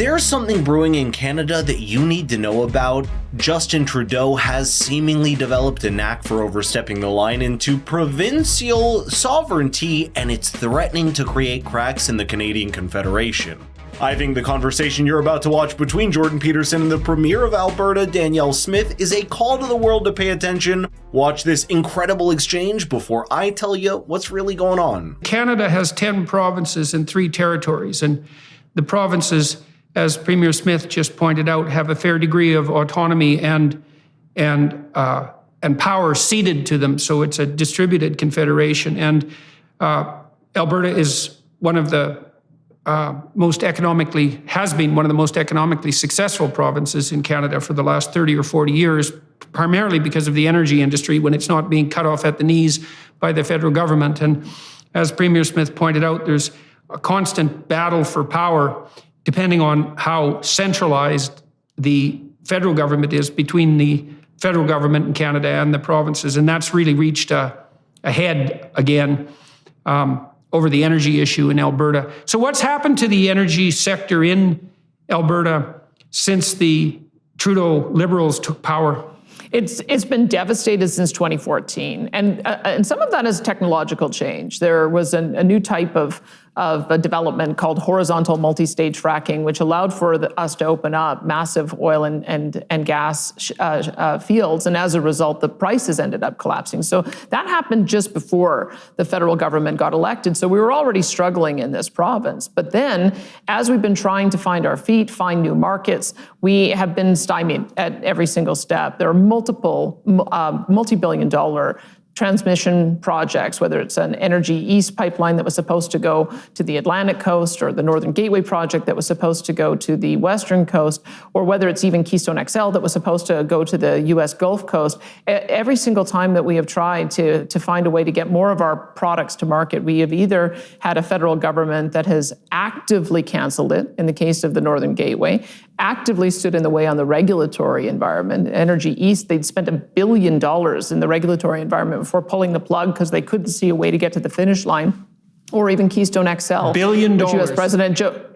There's something brewing in Canada that you need to know about. Justin Trudeau has seemingly developed a knack for overstepping the line into provincial sovereignty, and it's threatening to create cracks in the Canadian Confederation. I think the conversation you're about to watch between Jordan Peterson and the Premier of Alberta, Danielle Smith, is a call to the world to pay attention. Watch this incredible exchange before I tell you what's really going on. Canada has 10 provinces and 3 territories, and the provinces, as Premier Smith just pointed out, have a fair degree of autonomy and power ceded to them. So it's a distributed confederation. And Alberta is one of the has been one of the most economically successful provinces in Canada for the last 30 or 40 years, primarily because of the energy industry when it's not being cut off at the knees by the federal government. And as Premier Smith pointed out, there's a constant battle for power depending on how centralized the federal government is between the federal government in Canada and the provinces. And that's really reached a head again over the energy issue in Alberta. So what's happened to the energy sector in Alberta since the Trudeau Liberals took power? It's been devastated since 2014, and some of that is technological change. There was a new type of a development called horizontal multi-stage fracking, which allowed for us to open up massive oil and gas fields, and as a result, the prices ended up collapsing. So that happened just before the federal government got elected. So we were already struggling in this province. But then, as we've been trying to find our feet, find new markets, we have been stymied at every single step. There are multiple multi-billion-dollar transmission projects, whether it's an Energy East pipeline that was supposed to go to the Atlantic coast, or the Northern Gateway project that was supposed to go to the Western coast, or whether it's even Keystone XL that was supposed to go to the US Gulf Coast. Every single time that we have tried to find a way to get more of our products to market, we have either had a federal government that has actively canceled it, in the case of the Northern Gateway, actively stood in the way on the regulatory environment. Energy East, they'd spent $1 billion in the regulatory environment before pulling the plug because they couldn't see a way to get to the finish line, or even Keystone XL. $1 billion. Which US President Joe...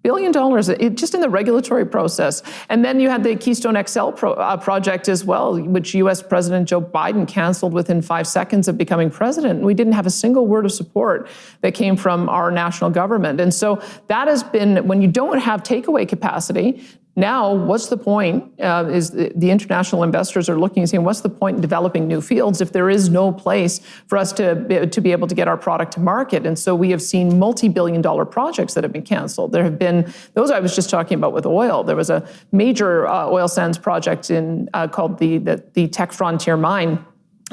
$1 billion, just in the regulatory process. And then you had the Keystone XL project as well, which US President Joe Biden canceled within 5 seconds of becoming president. And we didn't have a single word of support that came from our national government. And so that has been, when you don't have takeaway capacity, now, what's the point, is the international investors are looking and saying, what's the point in developing new fields if there is no place for us to be able to get our product to market? And so we have seen multi-billion-dollar projects that have been canceled. There have been, those I was just talking about with oil. There was a major oil sands project called the Tech Frontier Mine.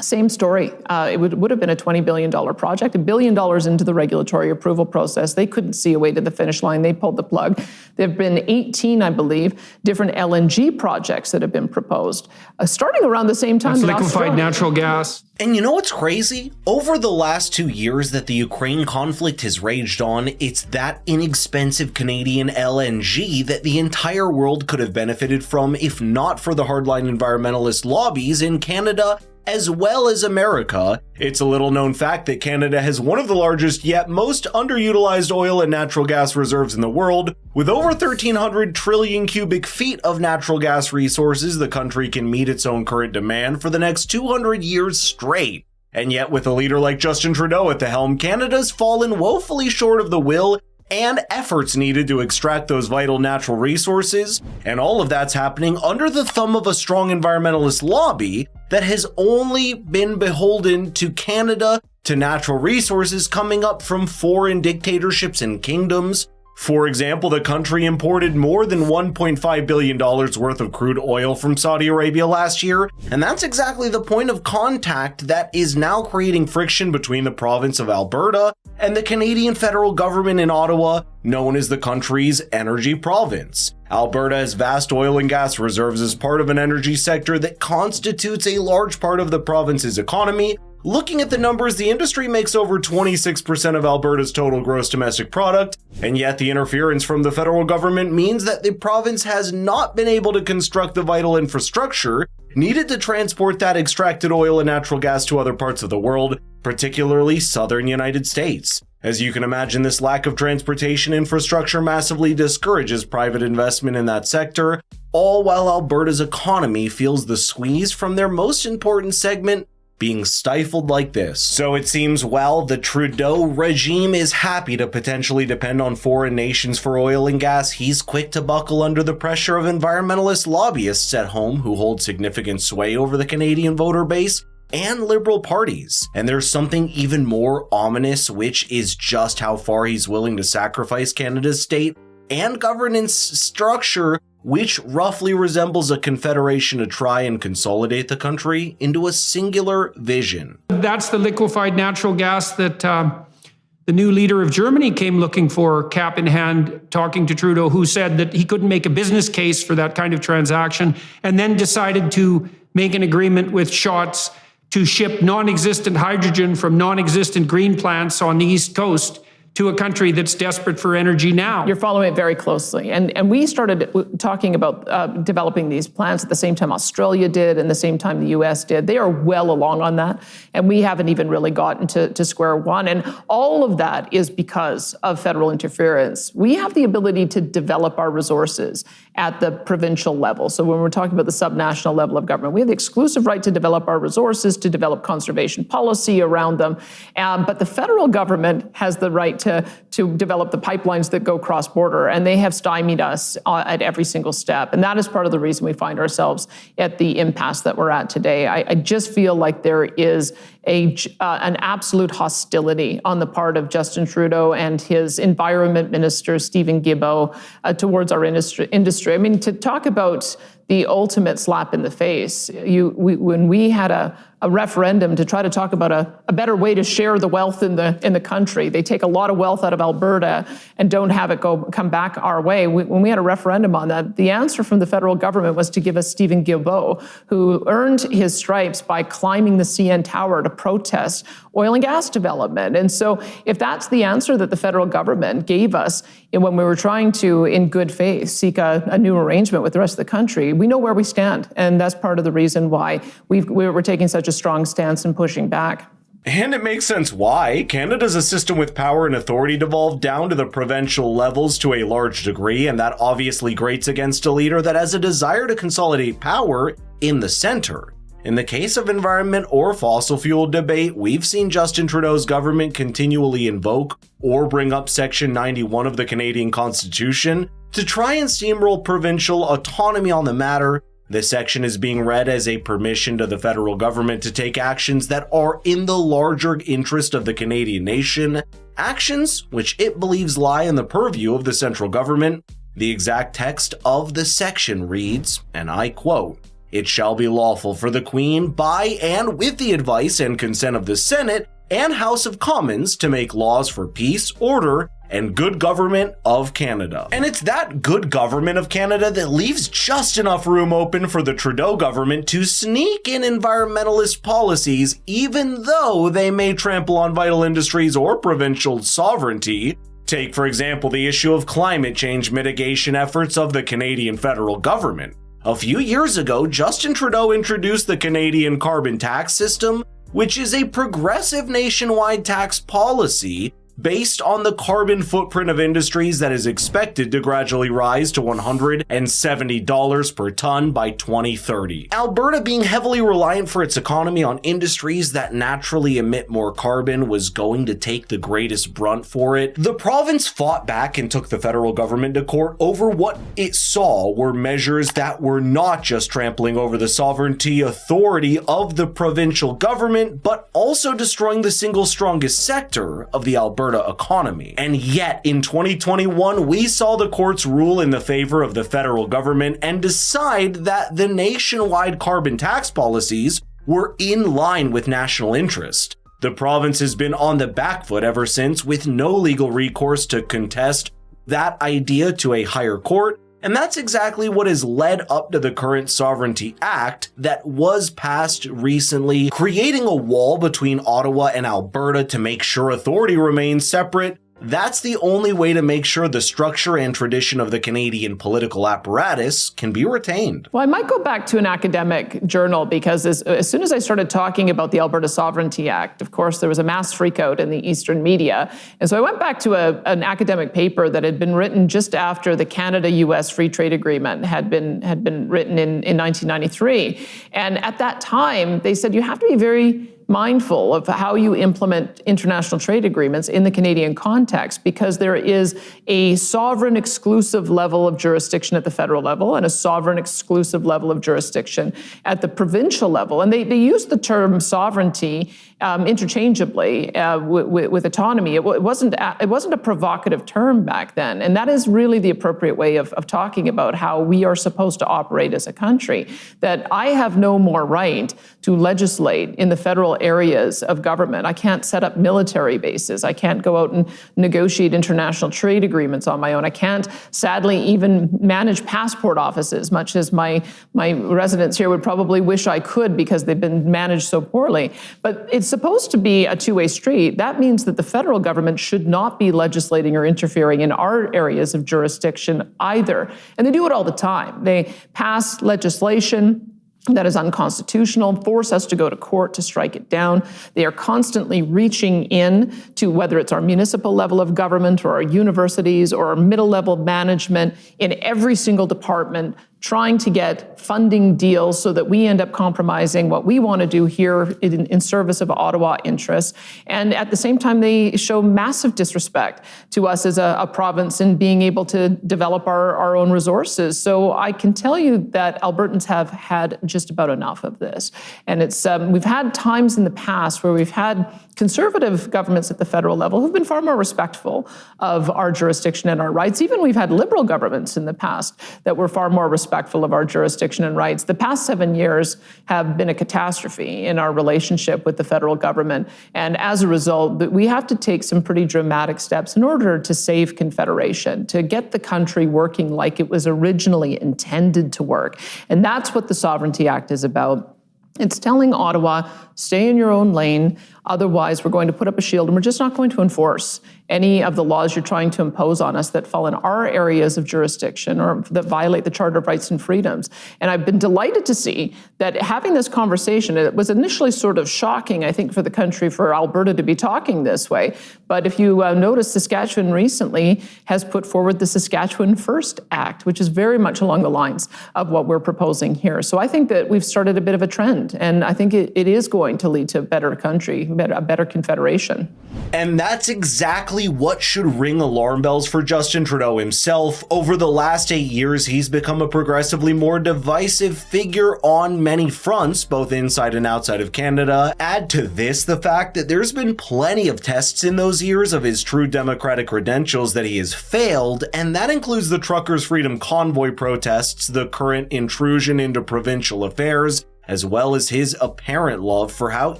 Same story. It would have been a $20 billion project, $1 billion into the regulatory approval process. They couldn't see a way to the finish line. They pulled the plug. There have been 18, I believe, different LNG projects that have been proposed, starting around the same time. That's liquefied natural gas. And you know what's crazy? Over the last 2 years that the Ukraine conflict has raged on, it's that inexpensive Canadian LNG that the entire world could have benefited from if not for the hardline environmentalist lobbies in Canada as well as America. It's a little known fact that Canada has one of the largest yet most underutilized oil and natural gas reserves in the world. With over 1,300 trillion cubic feet of natural gas resources, the country can meet its own current demand for the next 200 years straight. And yet, with a leader like Justin Trudeau at the helm, Canada's fallen woefully short of the will and efforts needed to extract those vital natural resources, and all of that's happening under the thumb of a strong environmentalist lobby that has only been beholden to Canada, to natural resources coming up from foreign dictatorships and kingdoms. For example, the country imported more than $1.5 billion worth of crude oil from Saudi Arabia last year, and that's exactly the point of contact that is now creating friction between the province of Alberta and the Canadian federal government in Ottawa, known as the country's energy province. Alberta has vast oil and gas reserves as part of an energy sector that constitutes a large part of the province's economy. Looking at the numbers, the industry makes over 26% of Alberta's total gross domestic product, and yet the interference from the federal government means that the province has not been able to construct the vital infrastructure needed to transport that extracted oil and natural gas to other parts of the world, particularly southern United States. As you can imagine, this lack of transportation infrastructure massively discourages private investment in that sector, all while Alberta's economy feels the squeeze from their most important segment being stifled like this. So it seems, well, the Trudeau regime is happy to potentially depend on foreign nations for oil and gas. He's quick to buckle under the pressure of environmentalist lobbyists at home who hold significant sway over the Canadian voter base and Liberal parties. And there's something even more ominous, which is just how far he's willing to sacrifice Canada's state and governance structure, which roughly resembles a confederation to try and consolidate the country into a singular vision. That's the liquefied natural gas that the new leader of Germany came looking for, cap in hand, talking to Trudeau, who said that he couldn't make a business case for that kind of transaction, and then decided to make an agreement with Schatz to ship non-existent hydrogen from non-existent green plants on the East Coast to a country that's desperate for energy now. You're following it very closely. And we started talking about developing these plans at the same time Australia did and the same time the US did. They are well along on that. And we haven't even really gotten to square one. And all of that is because of federal interference. We have the ability to develop our resources at the provincial level. So when we're talking about the subnational level of government, we have the exclusive right to develop our resources, to develop conservation policy around them. But the federal government has the right to develop the pipelines that go cross-border, and they have stymied us at every single step. And that is part of the reason we find ourselves at the impasse that we're at today. I just feel like there is an absolute hostility on the part of Justin Trudeau and his environment minister, Stephen Guilbeault, towards our industry. I mean, to talk about the ultimate slap in the face, when we had a referendum to try to talk about a better way to share the wealth in the country. They take a lot of wealth out of Alberta and don't have it come back our way. When we had a referendum on that, the answer from the federal government was to give us Stephen Guilbeault, who earned his stripes by climbing the CN Tower to protest oil and gas development. And so if that's the answer that the federal government gave us when we were trying to, in good faith, seek a new arrangement with the rest of the country, we know where we stand. And that's part of the reason why we're taking such a strong stance and pushing back. And it makes sense why. Canada's a system with power and authority devolved down to the provincial levels to a large degree, and that obviously grates against a leader that has a desire to consolidate power in the center. In the case of environment or fossil fuel debate, we've seen Justin Trudeau's government continually invoke or bring up Section 91 of the Canadian Constitution to try and steamroll provincial autonomy on the matter. This section is being read as a permission to the federal government to take actions that are in the larger interest of the Canadian nation, actions which it believes lie in the purview of the central government. The exact text of the section reads, and I quote, "It shall be lawful for the Queen, by and with the advice and consent of the Senate and House of Commons, to make laws for peace, order, and good government of Canada." And it's that good government of Canada that leaves just enough room open for the Trudeau government to sneak in environmentalist policies, even though they may trample on vital industries or provincial sovereignty. Take, for example, the issue of climate change mitigation efforts of the Canadian federal government. A few years ago, Justin Trudeau introduced the Canadian carbon tax system, which is a progressive nationwide tax policy based on the carbon footprint of industries that is expected to gradually rise to $170 per ton by 2030. Alberta, being heavily reliant for its economy on industries that naturally emit more carbon, was going to take the greatest brunt for it. The province fought back and took the federal government to court over what it saw were measures that were not just trampling over the sovereignty authority of the provincial government, but also destroying the single strongest sector of the Alberta economy. And yet, in 2021, we saw the courts rule in the favor of the federal government and decide that the nationwide carbon tax policies were in line with national interest. The province has been on the back foot ever since, with no legal recourse to contest that idea to a higher court. And that's exactly what has led up to the current Sovereignty Act that was passed recently, creating a wall between Ottawa and Alberta to make sure authority remains separate, That's the only way to make sure the structure and tradition of the Canadian political apparatus can be retained. Well, I might go back to an academic journal because as soon as I started talking about the Alberta Sovereignty Act, of course, there was a mass freakout in the Eastern media. And so I went back to an academic paper that had been written just after the Canada-US Free Trade Agreement had been written in 1993. And at that time, they said you have to be very mindful of how you implement international trade agreements in the Canadian context, because there is a sovereign exclusive level of jurisdiction at the federal level and a sovereign exclusive level of jurisdiction at the provincial level. And they use the term sovereignty interchangeably with autonomy. It wasn't a provocative term back then. And that is really the appropriate way of talking about how we are supposed to operate as a country, that I have no more right to legislate in the federal areas of government. I can't set up military bases. I can't go out and negotiate international trade agreements on my own. I can't, sadly, even manage passport offices, much as my residents here would probably wish I could because they've been managed so poorly. But it's supposed to be a two-way street. That means that the federal government should not be legislating or interfering in our areas of jurisdiction either. And they do it all the time. They pass legislation that is unconstitutional, force us to go to court to strike it down. They are constantly reaching in to whether it's our municipal level of government or our universities or our middle level management in every single department, trying to get funding deals so that we end up compromising what we want to do here in service of Ottawa interests. And at the same time, they show massive disrespect to us as a province in being able to develop our own resources. So I can tell you that Albertans have had just about enough of this. And it's we've had times in the past where we've had conservative governments at the federal level who've been far more respectful of our jurisdiction and our rights. Even we've had liberal governments in the past that were far more respectful of our jurisdiction and rights. The past 7 years have been a catastrophe in our relationship with the federal government. And as a result, we have to take some pretty dramatic steps in order to save Confederation, to get the country working like it was originally intended to work. And that's what the Sovereignty Act is about. It's telling Ottawa, stay in your own lane. Otherwise, we're going to put up a shield and we're just not going to enforce any of the laws you're trying to impose on us that fall in our areas of jurisdiction or that violate the Charter of Rights and Freedoms. And I've been delighted to see that having this conversation, it was initially sort of shocking, I think, for the country, for Alberta to be talking this way. But if you notice, Saskatchewan recently has put forward the Saskatchewan First Act, which is very much along the lines of what we're proposing here. So I think that we've started a bit of a trend, and I think it is going to lead to a better country, a better Confederation. And that's exactly what should ring alarm bells for Justin Trudeau himself. Over the last 8 years, he's become a progressively more divisive figure on many fronts, both inside and outside of Canada. Add to this the fact that there's been plenty of tests in those years of his true democratic credentials that he has failed, and that includes the Truckers' Freedom Convoy protests, the current intrusion into provincial affairs, as well as his apparent love for how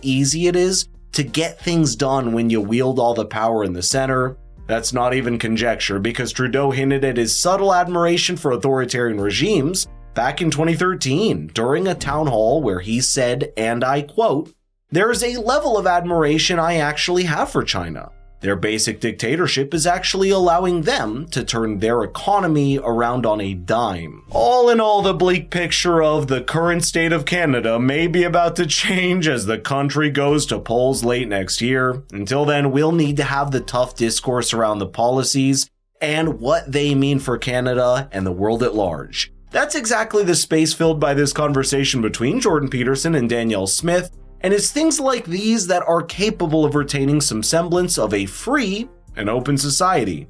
easy it is to get things done when you wield all the power in the center. That's not even conjecture, because Trudeau hinted at his subtle admiration for authoritarian regimes back in 2013 during a town hall where he said, and I quote, "There is a level of admiration I actually have for China. Their basic dictatorship is actually allowing them to turn their economy around on a dime." All in all, the bleak picture of the current state of Canada may be about to change as the country goes to polls late next year. Until then, we'll need to have the tough discourse around the policies and what they mean for Canada and the world at large. That's exactly the space filled by this conversation between Jordan Peterson and Danielle Smith. And it's things like these that are capable of retaining some semblance of a free and open society.